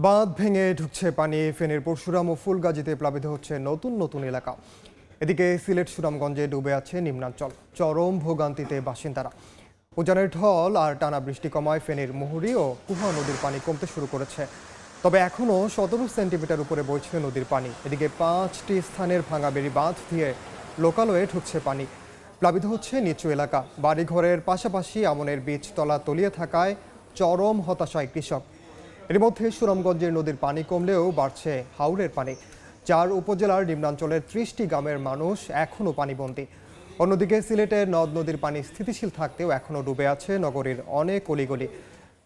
বাঁধ ভেঙে ঢুকছে পানি। ফেনীর পরশুরাম ও ফুলগাজীতে প্লাবিত হচ্ছে নতুন নতুন এলাকা। এদিকে সিলেট সুনামগঞ্জে ডুবে আছে নিম্নাঞ্চল। চরম ভোগান্তিতে বাসিন্দারা। উজানের ঢল আর টানা বৃষ্টি কমায় ফেনীর মুহুরী ও কুহা নদীর পানি কমতে শুরু করেছে। তবে এখনও 17 সেন্টিমিটার উপরে বইছে নদীর পানি। এদিকে 5টি স্থানের ভাঙাবেড়ি বাঁধ দিয়ে লোকালয়ে ঢুকছে পানি। প্লাবিত হচ্ছে নিচু এলাকা। বাড়িঘরের পাশাপাশি আমনের বীজতলা তলিয়ে থাকায় চরম হতাশায় কৃষক। এর মধ্যে সুনামগঞ্জের নদীর পানি কমলেও বাড়ছে হাওরের পানি। 4 উপজেলার নিম্নাঞ্চলের 30টি গ্রামের মানুষ এখনও পানিবন্দী। অন্যদিকে সিলেটের নদ নদীর পানি স্থিতিশীল থাকতেও এখনও ডুবে আছে নগরীর অনেক অলিগলি।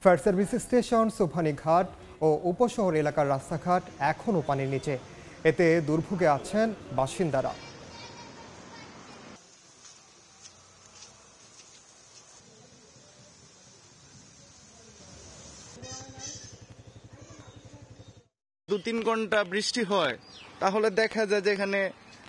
ফায়ার সার্ভিস স্টেশন, সোভানি ঘাট ও উপশহর এলাকার রাস্তাঘাট এখনও পানির নিচে। এতে দুর্ভোগে আছেন বাসিন্দারা। দু-তিন ঘন্টা বৃষ্টি হয় তাহলে দেখা যায় যে এখানে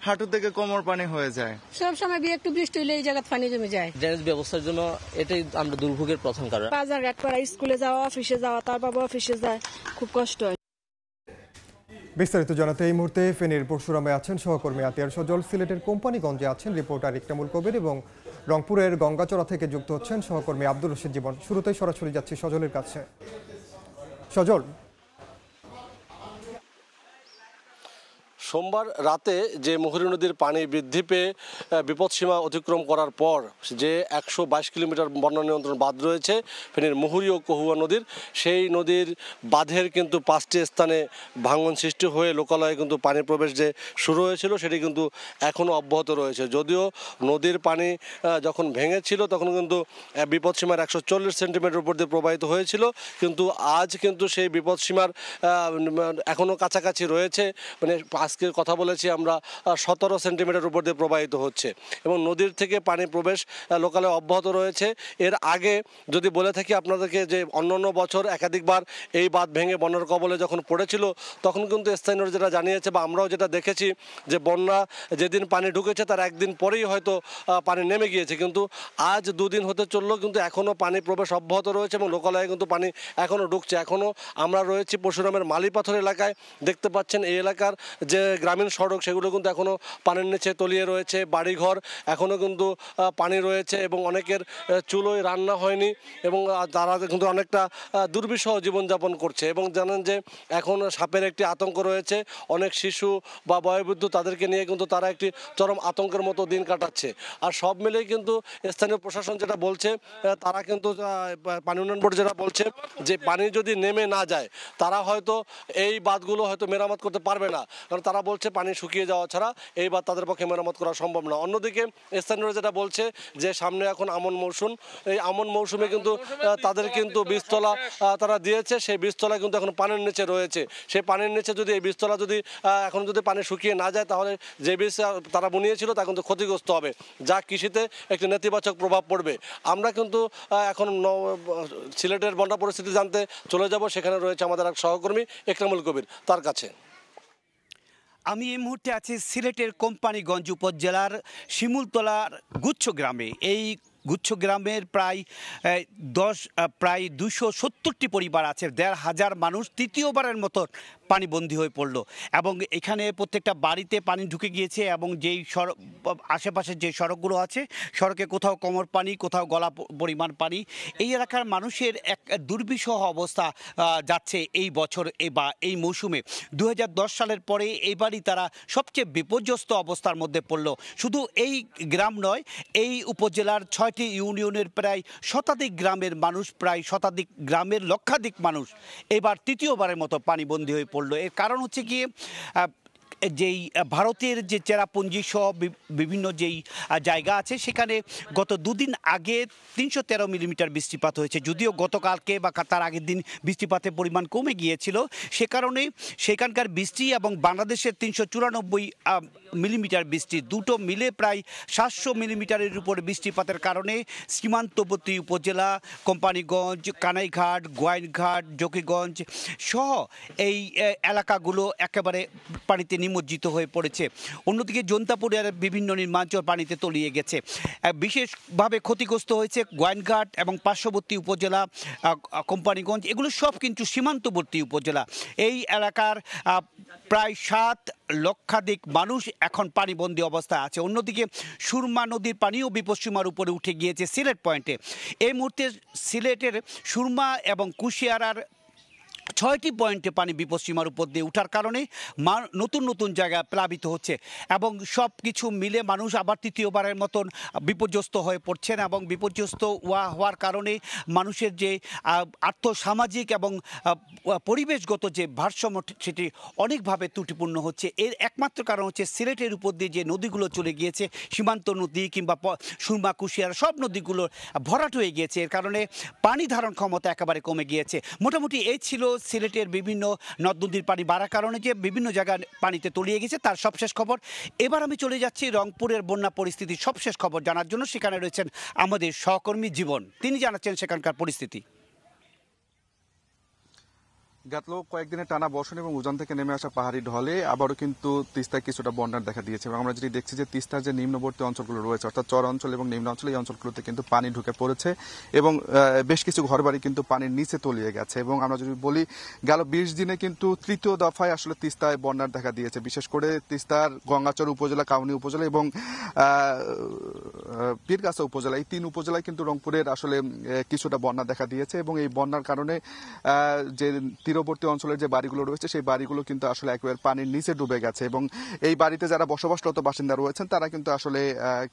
হাঁটু থেকে কোমর পানি হয়ে যায়। সব সময় একটু বৃষ্টি হলে এই জায়গা পানি জমে যায়। ড্রেনেজ ব্যবস্থার জন্য এটাই আমরা দুর্ভোগের প্রথম কারণ। বাজার ঘাট করা, স্কুলে যাওয়া, অফিসে যাওয়া, তার বাবা অফিসে যায়, খুব কষ্ট হয়। বিস্তারিত জানাতে এই মুহূর্তে ফেনীর পরশুরামে আছেন সহকর্মী আতিয়ার সজল, সিলেটের কোম্পানিগঞ্জে আছেন রিপোর্টার ইকরামুল কবির এবং রংপুরের গঙ্গাচড়া থেকে যুক্ত হচ্ছেন সহকর্মী আব্দুর রশিদ জীবন। শুরুতেই সরাসরি যাচ্ছি সজলের কাছে। সজল, সোমবার রাতে যে মুহুরী নদীর পানি বৃদ্ধি পেয়ে বিপদসীমা অতিক্রম করার পর যে 122 কিলোমিটার বন্যা নিয়ন্ত্রণ বাঁধ রয়েছে ফেনীর মুহুরী ও কহুয়া নদীর, সেই নদীর বাঁধের কিন্তু 5টি স্থানে ভাঙন সৃষ্টি হয়ে লোকালয়ে কিন্তু পানি প্রবেশ যে শুরু হয়েছিল সেটি কিন্তু এখনও অব্যাহত রয়েছে। যদিও নদীর পানি যখন ভেঙেছিল তখন কিন্তু বিপদসীমার 140 সেন্টিমিটার উপর দিয়ে প্রবাহিত হয়েছিল, কিন্তু আজ কিন্তু সেই বিপদসীমার এখনও কাছাকাছি রয়েছে। মানে আজকে কথা বলেছি আমরা 17 সেন্টিমিটার উপর দিয়ে প্রবাহিত হচ্ছে এবং নদীর থেকে পানি প্রবেশ লোকালে অব্যাহত রয়েছে। এর আগে যদি বলে থাকি আপনাদেরকে যে অন্যান্য বছর একাধিকবার এই বাঁধ ভেঙে বন্যার কবলে যখন পড়েছিল তখন কিন্তু স্থানীয়রা যেটা জানিয়েছে বা আমরাও যেটা দেখেছি যে বন্যা যেদিন পানি ঢুকেছে তার একদিন পরেই হয়তো পানি নেমে গিয়েছে, কিন্তু আজ দুদিন হতে চললেও কিন্তু এখনও পানি প্রবেশ অব্যাহত রয়েছে এবং লোকালয়ে কিন্তু পানি এখনও ঢুকছে। এখনও আমরা রয়েছি পরশুরামের মালিপাথর এলাকায়। দেখতে পাচ্ছেন এই এলাকার যে গ্রামীণ সড়ক সেগুলো কিন্তু এখনও পানির নিচে তলিয়ে রয়েছে। বাড়িঘর এখনও কিন্তু পানি রয়েছে এবং অনেকের চুলোয় রান্না হয়নি এবং তারা কিন্তু অনেকটা দুর্বিষহ জীবনযাপন করছে এবং জানেন যে এখন সাপের একটি আতঙ্ক রয়েছে। অনেক শিশু বা বয়োবৃদ্ধ তাদেরকে নিয়ে কিন্তু তারা একটি চরম আতঙ্কের মতো দিন কাটাচ্ছে। আর সব মিলেই কিন্তু স্থানীয় প্রশাসন যেটা বলছে, তারা কিন্তু পানি উন্নয়ন বোর্ড যেটা বলছে যে পানি যদি নেমে না যায় তারা হয়তো এই বাঁধগুলো হয়তো মেরামত করতে পারবে না, কারণ তারা বলছে পানি শুকিয়ে যাওয়া ছাড়া এই বাঁধ তাদের পক্ষে মেরামত করা সম্ভব না। অন্যদিকে স্থানীয়রা যেটা বলছে যে সামনে এখন আমন মৌসুম, এই আমন মৌসুমে কিন্তু তাদের কিন্তু বীজতলা তারা দিয়েছে, সেই বীজতলা কিন্তু এখন পানির নিচে রয়েছে। সেই পানির নিচে যদি এই বীজতলা যদি এখন যদি পানি শুকিয়ে না যায় তাহলে যে বীজ তারা বুনিয়েছিল তা কিন্তু ক্ষতিগ্রস্ত হবে, যা কৃষিতে একটি নেতিবাচক প্রভাব পড়বে। আমরা কিন্তু এখন সিলেটের বন্যা পরিস্থিতি জানতে চলে যাব, সেখানে রয়েছে আমাদের এক সহকর্মী ইকরামুল কবির, তার কাছে। আমি এই মুহূর্তে আছি সিলেটের কোম্পানিগঞ্জ উপজেলার শিমুলতলার গুচ্ছ গ্রামে। এই গুচ্ছ গ্রামের প্রায় 270টি পরিবার আছে, 1,500 মানুষ তৃতীয়বারের মতো পানিবন্দী হয়ে পড়ল এবং এখানে প্রত্যেকটা বাড়িতে পানি ঢুকে গিয়েছে এবং যেই সড়ক আশেপাশের যে সড়কগুলো আছে সড়কে কোথাও কোমর পানি, কোথাও গলা পরিমাণ পানি। এই এলাকার মানুষের এক দুর্বিষহ অবস্থা যাচ্ছে এই বছর বা এই মৌসুমে। 2010 সালের পরে এইবারই তারা সবচেয়ে বিপর্যস্ত অবস্থার মধ্যে পড়ল। শুধু এই গ্রাম নয়, এই উপজেলার 6টি ইউনিয়নের প্রায় শতাধিক গ্রামের মানুষ, প্রায় শতাধিক গ্রামের লক্ষাধিক মানুষ এবার তৃতীয়বারের মতো পানিবন্দী হয়ে পড়ল। এর কারণ হচ্ছে গিয়ে যেই ভারতের যে চেরাপুঞ্জি সহ বিভিন্ন যেই জায়গা আছে সেখানে গত দুদিন আগে 313 মিলিমিটার বৃষ্টিপাত হয়েছে। যদিও গতকালকে বা তার আগের দিন বৃষ্টিপাতের পরিমাণ কমে গিয়েছিল, সে কারণে সেখানকার বৃষ্টি এবং বাংলাদেশের 394 মিলিমিটার বৃষ্টি দুটো মিলে প্রায় 700 মিলিমিটারের উপর বৃষ্টিপাতের কারণে সীমান্তবর্তী উপজেলা কোম্পানিগঞ্জ, কানাইঘাট, গোয়াইনঘাট, জকিগঞ্জ সহ এই এলাকাগুলো একেবারে পানিতে নিমজ্জিত হয়ে পড়েছে। অন্যদিকে জন্তাপুরের বিভিন্ন নির্মাঞ্চল পানিতে তলিয়ে গেছে। বিশেষভাবে ক্ষতিগ্রস্ত হয়েছে গোয়াইনঘাট এবং পার্শ্ববর্তী উপজেলা কোম্পানিগঞ্জ, এগুলো সব কিন্তু সীমান্তবর্তী উপজেলা। এই এলাকার প্রায় 7 লক্ষাধিক মানুষ এখন পানিবন্দী অবস্থায় আছে। অন্যদিকে সুরমা নদীর পানিও বিপদসীমার উপরে উঠে গিয়েছে সিলেট পয়েন্টে। এই মুহূর্তে সিলেটের সুরমা এবং কুশিয়ারার 6টি পয়েন্টে পানি বিপদসীমার উপর দিয়ে ওঠার কারণে নতুন নতুন জায়গায় প্লাবিত হচ্ছে এবং সব কিছু মিলে মানুষ আবার তৃতীয়বারের মতন বিপর্যস্ত হয়ে পড়ছেন এবং বিপর্যস্ত হওয়ার কারণে মানুষের যে আর্থসামাজিক এবং পরিবেশগত যে ভারসাম্য সেটি অনেকভাবে ত্রুটিপূর্ণ হচ্ছে। এর একমাত্র কারণ হচ্ছে সিলেটের উপর দিয়ে যে নদীগুলো চলে গিয়েছে, সীমান্ত নদী কিংবা সুরমা কুশিয়ারা সব নদীগুলো ভরাট হয়ে গিয়েছে। এর কারণে পানি ধারণ ক্ষমতা একেবারে কমে গিয়েছে। মোটামুটি এই ছিল সিলেটের বিভিন্ন নদ নদীর পানি বাড়ার কারণে যে বিভিন্ন জায়গায় পানিতে তলিয়ে গেছে তার সবশেষ খবর। এবার আমি চলে যাচ্ছি রংপুরের বন্যা পরিস্থিতির সবশেষ খবর জানার জন্য। সেখানে রয়েছেন আমাদের সহকর্মী জীবন, তিনি জানাচ্ছেন সেখানকার পরিস্থিতি। গত কয়েকদিনের টানা বর্ষণ এবং উজান থেকে নেমে আসা পাহাড়ি ঢলে আবারও কিন্তু তিস্তায় কিছুটা বন্যার দেখা দিয়েছে এবং আমরা যেটি দেখছি যে তিস্তার যে নিম্নবর্তী অঞ্চলগুলো রয়েছে অর্থাৎ চর অঞ্চল এবং নিম্ন অঞ্চল, এই অঞ্চলগুলোতে কিন্তু পানি ঢুকে পড়েছে এবং বেশ কিছু ঘরবাড়ি কিন্তু পানির নিচে তলিয়ে গেছে। এবং আমরা যদি বলি গেল 20 দিনে কিন্তু তৃতীয় দফায় আসলে তিস্তায় বন্যার দেখা দিয়েছে। বিশেষ করে তিস্তার গঙ্গাচর উপজেলা, কাউনী উপজেলা এবং পীরগাছা উপজেলা, এই 3 উপজেলায় কিন্তু রংপুরের আসলে কিছুটা বন্যা দেখা দিয়েছে এবং এই বন্যার কারণে যে তীরবর্তী অঞ্চলের যে বাড়িগুলো রয়েছে সেই বাড়িগুলো কিন্তু আসলে একেবারে পানির নিচে ডুবে গেছে এবং এই বাড়িতে যারা বসবাসরত বাসিন্দা রয়েছেন তারা কিন্তু আসলে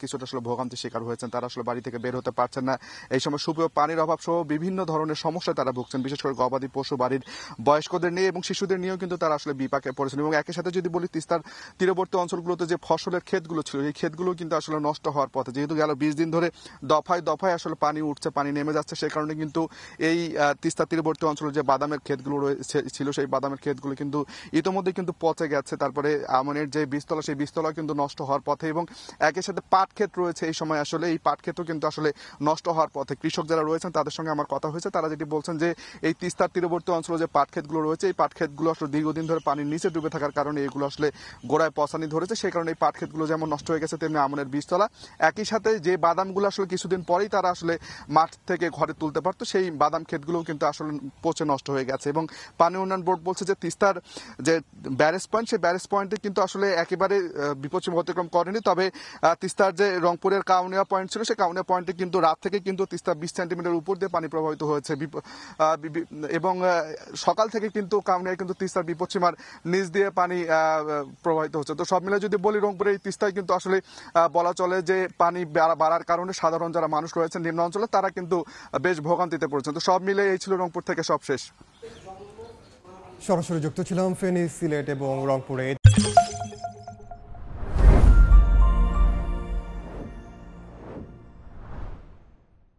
কিছুটা আসলে ভোগান্তির শিকার হয়েছেন। তারা আসলে বাড়ি থেকে বের হতে পারছেন না। এই সময় সুপেয় পানির অভাব সহ বিভিন্ন ধরনের সমস্যায় তারা ভুগছেন, বিশেষ করে গবাদি পশু, বাড়ির বয়স্কদের নিয়ে এবং শিশুদের নিয়েও কিন্তু তারা আসলে বিপাকে পড়েছেন। এবং একই সাথে যদি বলি তিস্তার তীরবর্তী অঞ্চলগুলোতে যে ফসলের ক্ষেতগুলো ছিল এই ক্ষেতগুলো কিন্তু আসলে নষ্ট হওয়ার পথে, যেহেতু গেল 20 দিন ধরে দফায় দফায় আসলে পানি উঠছে, পানি নেমে যাচ্ছে, সেই কারণে কিন্তু এই তিস্তা তীরবর্তী অঞ্চলের যে বাদামের ক্ষেতগুলো ছিল সেই বাদামের ক্ষেতগুলো কিন্তু ইতোমধ্যে কিন্তু পচে গেছে। তারপরে আমনের যে বীজতলা সেই বীজতলা কিন্তু নষ্ট হওয়ার পথে এবং একই সাথে পাট ক্ষেত রয়েছে। এই সময় আসলে এই পাট ক্ষেতও কিন্তু আসলে নষ্ট হওয়ার পথে। কৃষক যারা রয়েছেন তাদের সঙ্গে আমার কথা হয়েছে, তারা যেটি বলছেন যে এই তিস্তার তীরবর্তী অঞ্চলে যে পাট ক্ষেতগুলো রয়েছে এই পাট ক্ষেতগুলো আসলে দীর্ঘদিন ধরে পানির নিচে ডুবে থাকার কারণে এগুলো আসলে গোড়ায় পচানি ধরেছে। সেই কারণে এই পাট ক্ষেতগুলো যেমন নষ্ট হয়ে গেছে তেমনি আমনের বীজতলা, একই সাথে যে বাদামগুলো আসলে কিছুদিন পরেই তারা আসলে মাঠ থেকে ঘরে তুলতে পারতো সেই বাদাম ক্ষেতগুলোও কিন্তু আসলে পচে নষ্ট হয়ে গেছে। এবং পানি উন্নয়ন বোর্ড বলছে যে তিস্তার যে ব্যারেজ পয়েন্ট সেই ব্যারেজ পয়েন্টে কিন্তু আসলে একেবারে বিপদসীমা অতিক্রম করেনি। তবে তিস্তার যে রংপুরের কাউনিয়া পয়েন্ট ছিল সেই কাউনিয়া পয়েন্টে কিন্তু রাত থেকে কিন্তু তিস্তা 20 সেন্টিমিটার উপর দিয়ে পানি প্রবাহিত হয়েছে এবং সকাল থেকে কিন্তু কাউনিয়ায় কিন্তু তিস্তার বিপদসীমার নিচ দিয়ে পানি প্রবাহিত হচ্ছে। তো সব মিলে যদি বলি রংপুরের এই তিস্তায় কিন্তু আসলে বলা চলে যে পানি বাড়ার কারণে সাধারণ যারা মানুষ রয়েছেন নিম্ন অঞ্চলে তারা কিন্তু বেশ ভোগান্তিতে পড়ছেন। তো সব মিলে এই ছিল রংপুর থেকে সব শেষ। সরাসরি যুক্ত ছিলাম ফেনী, সিলেট এবং রংপুরে।